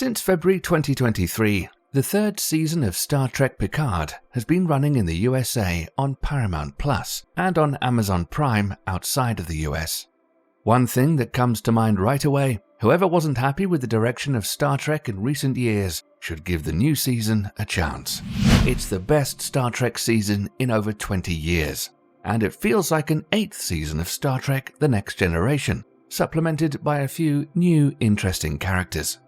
Since February 2023, the third season of Star Trek Picard has been running in the USA on Paramount Plus and on Amazon Prime outside of the US. One thing that comes to mind right away, whoever wasn't happy with the direction of Star Trek in recent years should give the new season a chance. It's the best Star Trek season in over 20 years, and it feels like an 8th season of Star Trek: The Next Generation, supplemented by a few new interesting characters.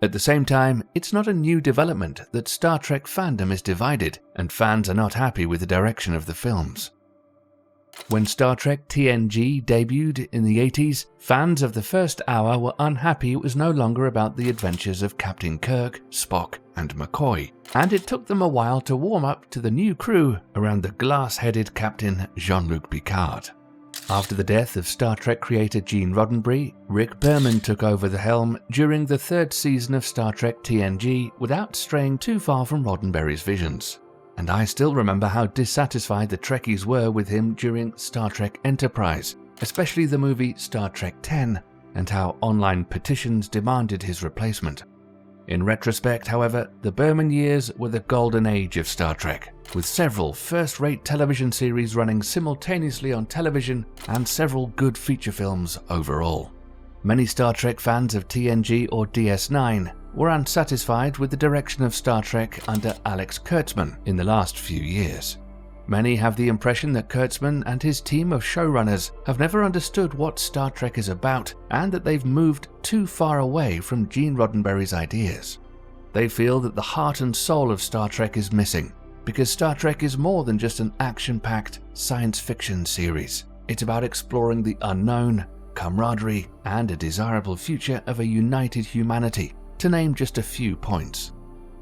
At the same time, it's not a new development that Star Trek fandom is divided and fans are not happy with the direction of the films. When Star Trek TNG debuted in the 80s, fans of the first hour were unhappy it was no longer about the adventures of Captain Kirk, Spock, and McCoy, and it took them a while to warm up to the new crew around the glass-headed Captain Jean-Luc Picard. After the death of Star Trek creator Gene Roddenberry, Rick Berman took over the helm during the third season of Star Trek TNG without straying too far from Roddenberry's visions. And I still remember how dissatisfied the Trekkies were with him during Star Trek Enterprise, especially the movie Star Trek X, and how online petitions demanded his replacement. In retrospect, however, the Berman years were the golden age of Star Trek, with several first-rate television series running simultaneously on television and several good feature films overall. Many Star Trek fans of TNG or DS9 were unsatisfied with the direction of Star Trek under Alex Kurtzman in the last few years. Many have the impression that Kurtzman and his team of showrunners have never understood what Star Trek is about and that they've moved too far away from Gene Roddenberry's ideas. They feel that the heart and soul of Star Trek is missing, because Star Trek is more than just an action-packed science fiction series. It's about exploring the unknown, camaraderie, and a desirable future of a united humanity, to name just a few points.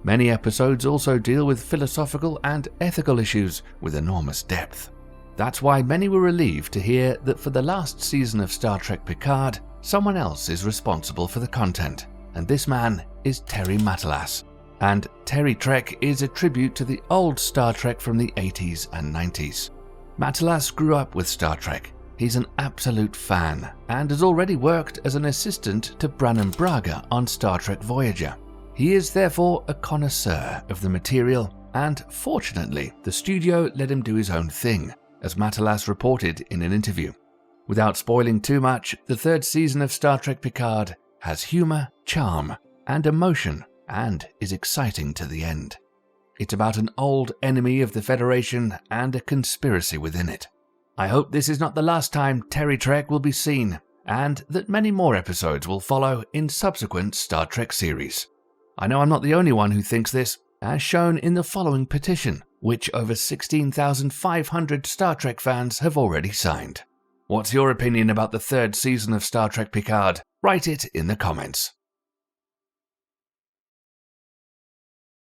Many episodes also deal with philosophical and ethical issues with enormous depth. That's why many were relieved to hear that for the last season of Star Trek Picard, someone else is responsible for the content, and this man is Terry Matalas. And Terry Trek is a tribute to the old Star Trek from the 80s and 90s. Matalas grew up with Star Trek. He's an absolute fan and has already worked as an assistant to Brannon Braga on Star Trek Voyager. He is therefore a connoisseur of the material, and fortunately, the studio let him do his own thing, as Matalas reported in an interview. Without spoiling too much, the third season of Star Trek Picard has humor, charm, and emotion, and is exciting to the end. It's about an old enemy of the Federation and a conspiracy within it. I hope this is not the last time Terry Trek will be seen, and that many more episodes will follow in subsequent Star Trek series. I know I'm not the only one who thinks this, as shown in the following petition, which over 16,500 Star Trek fans have already signed. What's your opinion about the third season of Star Trek Picard? Write it in the comments.